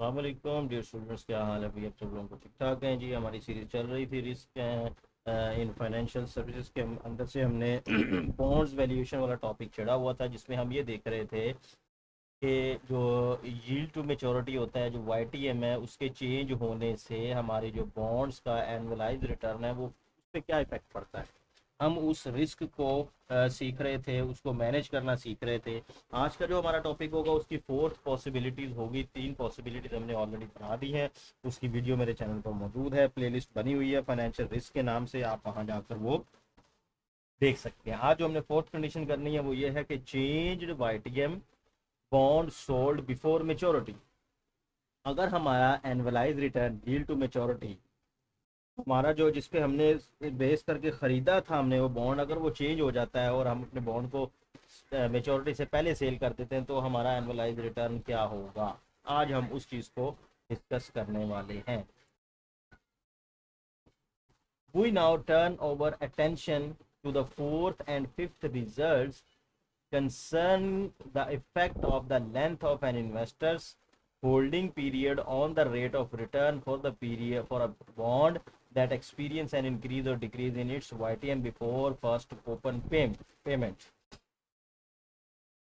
अस्सलाम वालेकुम dear students, क्या हाल है भैया? आप सब लोगों को ठीक ठाक हैं जी। हमारी सीरीज चल रही थी रिस्क इन फाइनेंशियल सर्विसेज के अंदर से हमने बॉन्ड्स वैल्यूएशन वाला टॉपिक छेड़ा हुआ था, जिसमें हम ये देख रहे थे कि जो यील्ड टू मेच्योरिटी होता है, जो YTM है, उसके चेंज होने से हमारे जो बॉन्ड्स का एनुअलाइज रिटर्न है वो उस पर क्या इफेक्ट पड़ता है। हम उस रिस्क को सीख रहे थे, उसको मैनेज करना सीख रहे थे। आज का जो हमारा टॉपिक होगा उसकी फोर्थ पॉसिबिलिटीज़ होगी। तीन पॉसिबिलिटीज़ हमने ऑलरेडी बना दी है, उसकी वीडियो मेरे चैनल पर मौजूद है, प्लेलिस्ट बनी हुई है फाइनेंशियल रिस्क के नाम से, आप वहां जाकर वो देख सकते हैं। आज जो हमने फोर्थ कंडीशन करनी है वो ये है कि changed YTM bond sold before maturity. अगर हमारा annualize return yield to maturity, हमारा जो जिसपे हमने बेस करके ख़रीदा था हमने वो बॉन्ड, अगर वो चेंज हो जाता है और हम अपने बॉन्ड को मेच्योरिटी से पहले सेल कर देते हैं, तो हमारा एनुअलाइज रिटर्न क्या होगा। आज हम उस चीज़ को डिस्कस करने वाले हैं। We now turn our attention to the fourth and fifth results concern the effect of the length of an investor's holding period on the rate of return for the period for a bond that experience an increase or decrease in its YTM before first coupon payment.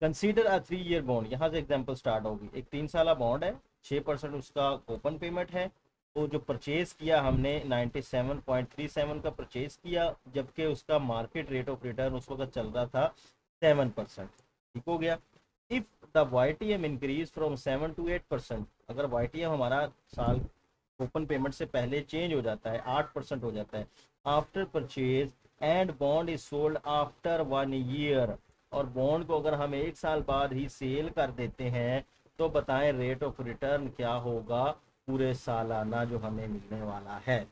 Consider a 3 year bond. यहाँ से example start होगी। एक 3 साल bond है, 6% उसका coupon payment है। तो जो परचेज किया हमने 97.37 का परचेज किया, जबकि उसका मार्केट रेट ऑफ रिटर्न उस वक्त चल रहा था 7%। ठीक हो गया। If the YTM increase from 7 to 8%, अगर YTM हमारा साल कूपन पेमेंट से पहले चेंज हो जाता है, 8% हो जाता है after purchase, and bond is sold after 1 year, और बॉन्ड को अगर हम 1 साल बाद ही सेल कर देते हैं, तो बताएं रेट ऑफ रिटर्न क्या होगा पूरे सालाना जो हमें मिलने वाला है।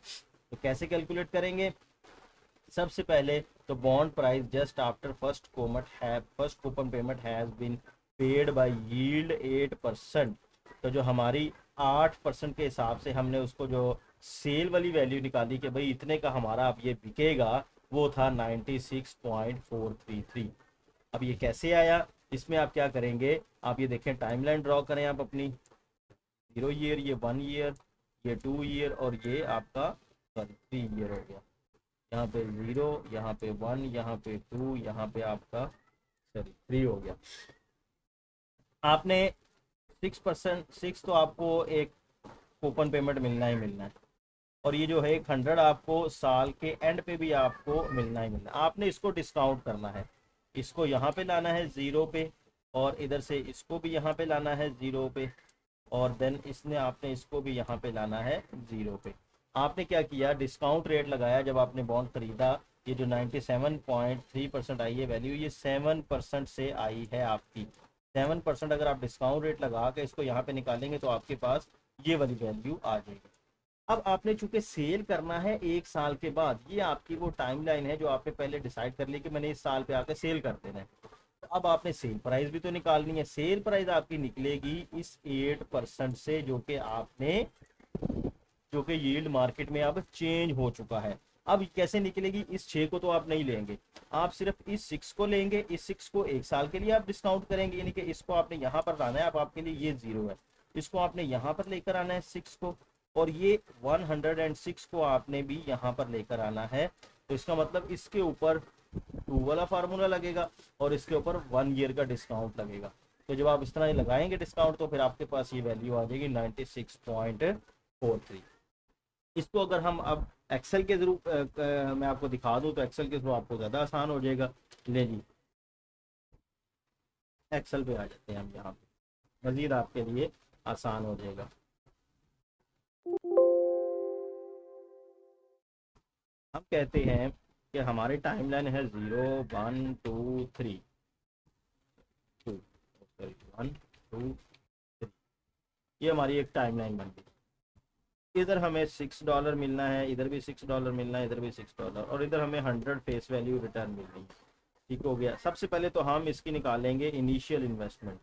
तो कैसे कैलकुलेट करेंगे? सबसे पहले तो bond price just after first coupon payment has been paid by yield 8%। तो जो हमारी 8% के हिसाब से हमने उसको जो सेल वाली वैल्यू निकाली कि भाई इतने का हमारा अब ये बिकेगा, वो था 96.433। अब ये कैसे आया? इसमें आप क्या करेंगे, आप ये देखें, टाइमलाइन ड्रॉ करें आप अपनी। 0 ईयर, ये 1 ईयर, ये 2 ईयर, और ये आपका सॉरी 3 ईयर हो गया। यहाँ पे 0, यहाँ पे 1, यहाँ पे 2, यहाँ पे आपका सॉरी 3 हो गया। आपने 6% तो आपको एक कूपन पेमेंट मिलना ही मिलना है, और ये जो है 100 आपको साल के एंड पे भी आपको मिलना ही मिलना है। आपने इसको डिस्काउंट करना है, इसको यहाँ पे लाना है 0 पे, और इधर से इसको भी यहाँ पे लाना है 0 पे, और देन इसने आपने इसको भी यहाँ पे लाना है 0 पे। आपने क्या किया, डिस्काउंट रेट लगाया जब आपने बॉन्ड खरीदा। ये जो 97.3% आई है वैल्यू, ये 7% से आई है आपकी। 7% अगर आप डिस्काउंट रेट लगा के इसको यहाँ पे निकालेंगे तो आपके पास ये वाली वैल्यू आ जाएगी। अब आपने चूंकि सेल करना है 1 साल के बाद, ये आपकी वो टाइमलाइन है जो आपने पहले डिसाइड कर ली कि मैंने इस साल पे आके सेल कर देना है। तो अब आपने सेल प्राइस भी तो निकालनी है। सेल प्राइस आपकी निकलेगी इस 8% से, जो कि यील्ड मार्केट में अब चेंज हो चुका है। अब कैसे निकलेगी? इस 6 को तो आप नहीं लेंगे, आप सिर्फ इस 6 को लेंगे। इस 6 को 1 साल के लिए आप डिस्काउंट करेंगे, यानी कि इसको आपने यहाँ पर लाना है। अब आपके लिए ये 0 है, इसको आपने यहाँ पर लेकर आना है 6 को, और ये 106 को आपने भी यहाँ पर लेकर आना है। तो इसका मतलब इसके ऊपर 2 वाला फार्मूला लगेगा, और इसके ऊपर 1 ईयर का डिस्काउंट लगेगा। तो जब आप इस तरह लगाएंगे डिस्काउंट, तो फिर आपके पास ये वैल्यू आ जाएगी 96.43। इसको अगर हम अब एक्सेल के थ्रू मैं आपको दिखा दूं, तो एक्सेल के थ्रू आपको ज़्यादा आसान हो जाएगा। ले जी, एक्सेल पे आ जाते हैं हम, यहाँ पे मज़ीद आपके लिए आसान हो जाएगा। हम कहते हैं कि हमारी टाइमलाइन है 0, 1, 2, 3, 2 सॉरी 1, 2, 3। ये हमारी एक टाइमलाइन बन गई। इधर हमें $6 मिलना है, इधर भी $6 मिलना है, इधर भी $6, और इधर हमें 100 फेस वैल्यू रिटर्न मिल रही है। ठीक हो गया। सबसे पहले तो हम इसकी निकालेंगे इनिशियल इन्वेस्टमेंट,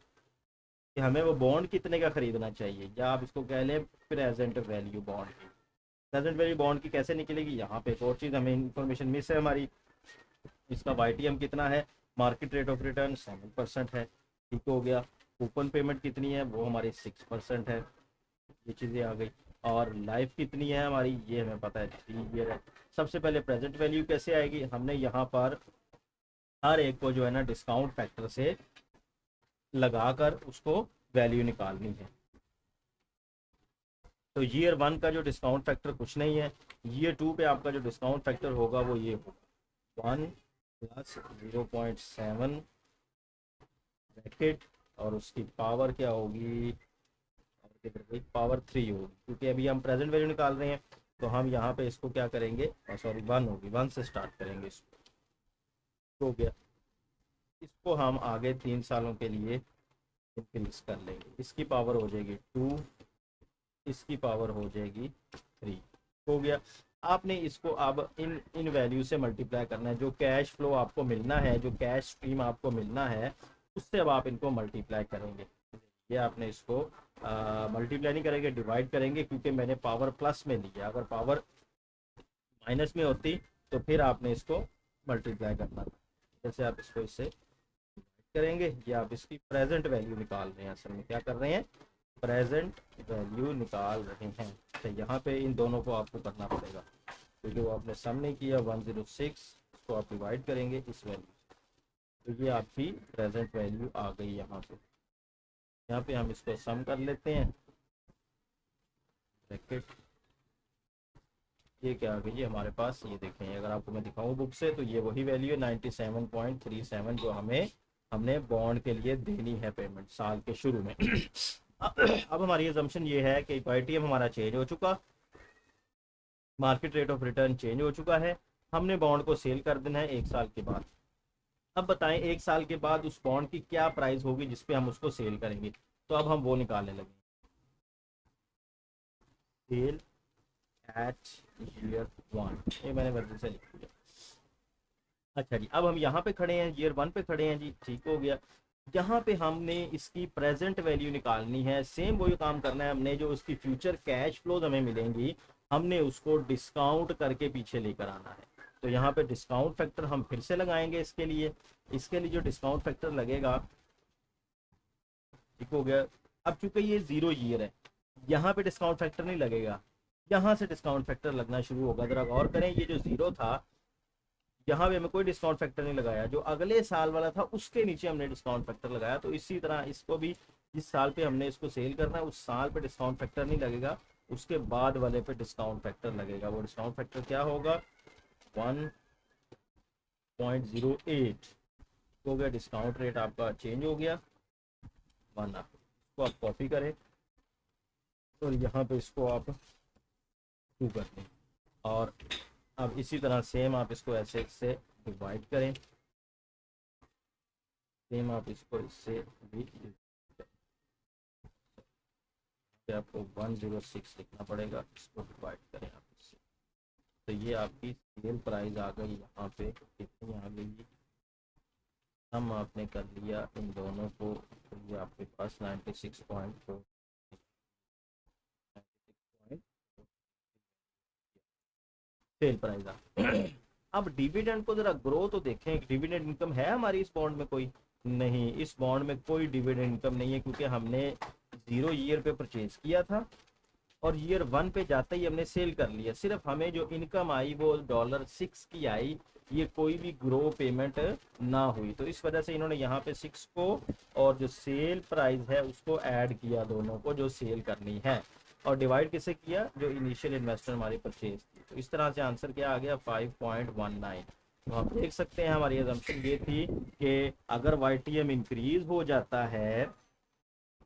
कि हमें वो बॉन्ड कितने का खरीदना चाहिए, या आप इसको कह लें प्रेजेंट वैल्यू बॉन्ड की। प्रेजेंट वैल्यू बॉन्ड की कैसे निकलेगी? यहाँ पे एक और चीज़ हमें इंफॉर्मेशन मिस है हमारी। इसका YTM कितना है? मार्केट रेट ऑफ रिटर्न 7% है। ठीक हो गया। कूपन पेमेंट कितनी है? वो हमारी 6% है। ये चीज़ें आ गई। और लाइफ कितनी है हमारी, ये हमें पता है 3 ईयर है। सबसे पहले प्रेजेंट वैल्यू कैसे आएगी, हमने यहाँ पर हर एक को जो है ना डिस्काउंट फैक्टर से लगाकर उसको वैल्यू निकालनी है। तो ईयर 1 का जो डिस्काउंट फैक्टर कुछ नहीं है, ईयर 2 पे आपका जो डिस्काउंट फैक्टर होगा वो ये होगा 1 प्लस 0.7 ब्रैकेट, और उसकी पावर क्या होगी, पावर 3 होगी, क्योंकि अभी हम प्रेजेंट वैल्यू निकाल रहे हैं। तो हम यहाँ पे इसको क्या करेंगे, सॉरी 1 होगी, 1 से स्टार्ट करेंगे, इसको हो गया। इसको हम आगे 3 सालों के लिए इंक्रीज कर लेंगे, इसकी पावर हो जाएगी 2, इसकी पावर हो जाएगी 3, हो गया। आपने इसको अब इन इन वैल्यू से मल्टीप्लाई करना है, जो कैश फ्लो आपको मिलना है, जो कैश स्ट्रीम आपको मिलना है, उससे अब आप इनको मल्टीप्लाई करेंगे। ये आपने इसको मल्टीप्लाई नहीं करेंगे, डिवाइड करेंगे, क्योंकि मैंने पावर प्लस में लिया, अगर पावर माइनस में होती तो फिर आपने इसको मल्टीप्लाई करना था। जैसे आप इसको इससे करेंगे, ये आप इसकी प्रेजेंट वैल्यू निकाल रहे हैं, असल में क्या कर रहे हैं, प्रेजेंट वैल्यू निकाल रहे हैं। तो यहाँ पे इन दोनों को आपको करना पड़ेगा, क्योंकि वो आपने सम नहीं किया। 106 इसको आप डिवाइड करेंगे इस वैल्यू से, तो ये आपकी प्रेजेंट वैल्यू आ गई। यहाँ पे हम इसको सम कर लेते हैं, ब्रैकेट, ये क्या आ गई, ये हमारे पास, ये देखें, अगर आपको मैं दिखाऊं बुक से, तो ये वही वैल्यू है 97.37 जो हमने बॉन्ड के लिए देनी है पेमेंट साल के शुरू में। अब हमारी अजम्पशन ये है कि वाईटीएम हमारा चेंज हो चुका, market rate of return change हो चुका है, हमने बॉन्ड को सेल कर देना है 1 साल के बाद। अब बताएं 1 साल के बाद उस बॉन्ड की क्या प्राइस होगी जिसपे हम उसको सेल करेंगे, तो अब हम वो निकालने लगे, सेल एट ईयर 1, ये मैंने वर्जन से लिख दिया। अच्छा जी, अब हम यहाँ पे खड़े हैं, ईयर 1 पे खड़े हैं जी, ठीक हो गया। यहाँ पे हमने इसकी प्रेजेंट वैल्यू निकालनी है, सेम वही काम करना है हमने, जो उसकी फ्यूचर कैश फ्लोज हमें मिलेंगी, हमने उसको डिस्काउंट करके पीछे लेकर आना है। तो यहाँ पे डिस्काउंट फैक्टर हम फिर से लगाएंगे इसके लिए जो डिस्काउंट फैक्टर लगेगा, ठीक हो गया। अब चूंकि ये 0 ईयर है, यहाँ पे डिस्काउंट फैक्टर नहीं लगेगा, यहाँ से डिस्काउंट फैक्टर लगना शुरू होगा। जरा गौर करें, ये जो 0 था, यहाँ पे हमें कोई डिस्काउंट फैक्टर नहीं लगाया, जो अगले साल वाला था उसके नीचे हमने डिस्काउंट फैक्टर लगाया। तो इसी तरह इसको भी, जिस साल पे हमने इसको सेल करना है उस साल पे डिस्काउंट फैक्टर नहीं लगेगा, उसके बाद वाले पे डिस्काउंट फैक्टर लगेगा। वो डिस्काउंट फैक्टर क्या होगा, 1.08 हो गया। डिस्काउंट रेट आपका चेंज हो गया 1 आप इसको आप कॉपी करें और यहाँ पे इसको आप 2 कर दें, और अब इसी तरह सेम आप इसको ऐसे से डिवाइड करें, सेम आप इसको इससे भी आपको 106 लिखना पड़ेगा, इसको डिवाइड करें आप इससे। तो ये आपकी सेल प्राइस आ गई, यहाँ पे कितनी आ गई, हम आपने कर लिया इन दोनों को, तो ये आपके पास 96.4 सेल प्राइस आ। अब डिविडेंड को जरा ग्रो तो देखें, डिविडेंड इनकम है हमारी इस बॉन्ड में, कोई नहीं, इस बॉन्ड में कोई डिविडेंड इनकम नहीं है, क्योंकि हमने 0 ईयर पे परचेज किया था और ईयर 1 पे जाते ही हमने सेल कर लिया। सिर्फ हमें जो इनकम आई वो $6 की आई, ये कोई भी ग्रो पेमेंट ना हुई। तो इस वजह से इन्होंने यहाँ पे 6 को और जो सेल प्राइस है उसको ऐड किया, दोनों को जो सेल करनी है, और डिवाइड किसे किया, जो इनिशियल इन्वेस्टर हमारी परचेज थी। तो इस तरह से आंसर क्या आ गया, 5.19। तो आप देख सकते हैं हमारी अजम्पशन ये थी कि अगर वाईटीएम इंक्रीज हो जाता है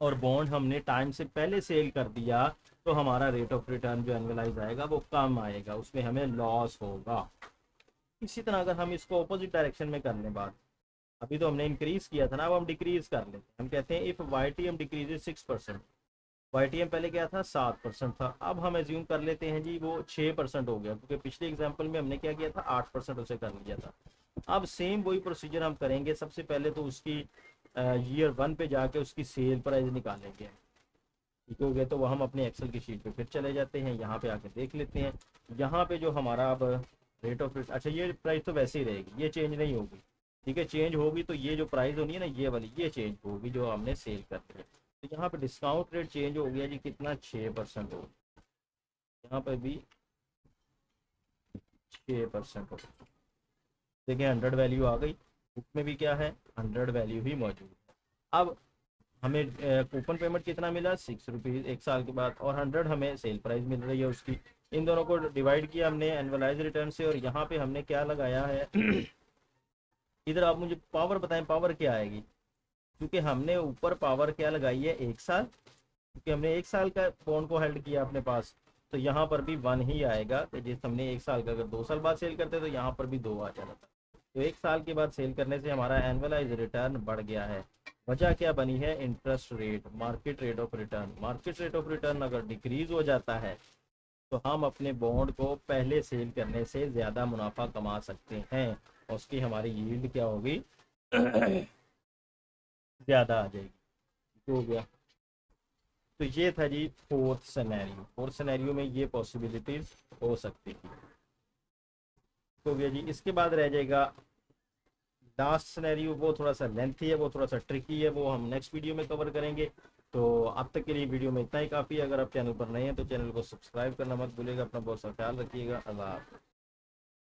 और बॉन्ड हमने टाइम से पहले सेल कर दिया, तो हमारा रेट ऑफ रिटर्न जो एनुअलाइज आएगा वो कम आएगा, उसमें हमें लॉस होगा। इसी तरह अगर हम इसको ऑपोजिट डायरेक्शन में करने बाद, अभी तो हमने इंक्रीज किया था ना, अब हम डिक्रीज कर लेते हैं। हम कहते हैं इफ वाईटीएम डिक्रीजेज 6%, वाईटीएम पहले क्या था 7% था, अब हम एज्यूम कर लेते हैं जी वो 6% हो गया, क्योंकि पिछले एग्जाम्पल में हमने क्या किया था 8% उसे कर लिया था। अब सेम वही प्रोसीजर हम करेंगे, सबसे पहले तो उसकी ईयर 1 पे जाके उसकी सेल प्राइस निकालेंगे, ठीक हो गया। तो वो हम अपने एक्सेल की शीट पे फिर चले जाते हैं, यहाँ पे आके देख लेते हैं। यहाँ पे जो हमारा अब रेट ऑफ रिटर्न, अच्छा ये प्राइस तो वैसे ही रहेगी, ये चेंज नहीं होगी, ठीक है। चेंज होगी तो ये जो प्राइस होनी है ना, ये वाली, ये चेंज होगी जो हमने सेल कर दी है। तो यहाँ पे डिस्काउंट रेट चेंज हो गया जी, कितना 6% हो गया, यहाँ पे भी 6% हो गया। देखिए 100 वैल्यू आ गई, बुक में भी क्या है 100 वैल्यू ही मौजूद है। अब हमें कूपन पेमेंट कितना मिला, 6 रुपीज़ 1 साल के बाद, और 100 हमें सेल प्राइस मिल रही है उसकी। इन दोनों को डिवाइड किया हमने एनुअलाइज रिटर्न से, और यहाँ पे हमने क्या लगाया है इधर आप मुझे पावर बताएं, पावर क्या आएगी, क्योंकि हमने ऊपर पावर क्या लगाई है 1 साल, क्योंकि हमने 1 साल का बॉन्ड को हेल्ड किया अपने पास, तो यहाँ पर भी 1 ही आएगा। तो जिस हमने 1 साल का अगर 2 साल बाद सेल करते तो यहाँ पर भी 2 आ जाता था। तो 1 साल के बाद सेल करने से हमारा एनुअलाइज रिटर्न बढ़ गया है। वजह क्या बनी है, interest rate, market rate of return. Market rate of return अगर डिक्रीज हो जाता है तो हम अपने बॉन्ड को पहले सेल करने से ज़्यादा मुनाफा कमा सकते हैं, और उसकी हमारी यील्ड क्या होगी ज़्यादा आ जाएगी। हो गया। तो ये था जी फोर्थ सिनेरियो। फोर्थ सिनेरियो में ये पॉसिबिलिटीज हो सकती थी। हो गया जी। इसके बाद रह जाएगा लास्ट सिनेरियो, वो थोड़ा सा लेंथी है, वो थोड़ा सा ट्रिकी है, वो हम नेक्स्ट वीडियो में कवर करेंगे। तो अब तक के लिए वीडियो में इतना ही काफ़ी है। अगर आप चैनल पर नए हैं तो चैनल को सब्सक्राइब करना मत भूलिएगा। अपना बहुत सा ख्याल रखिएगा। अल्लाह हाफ़िज़।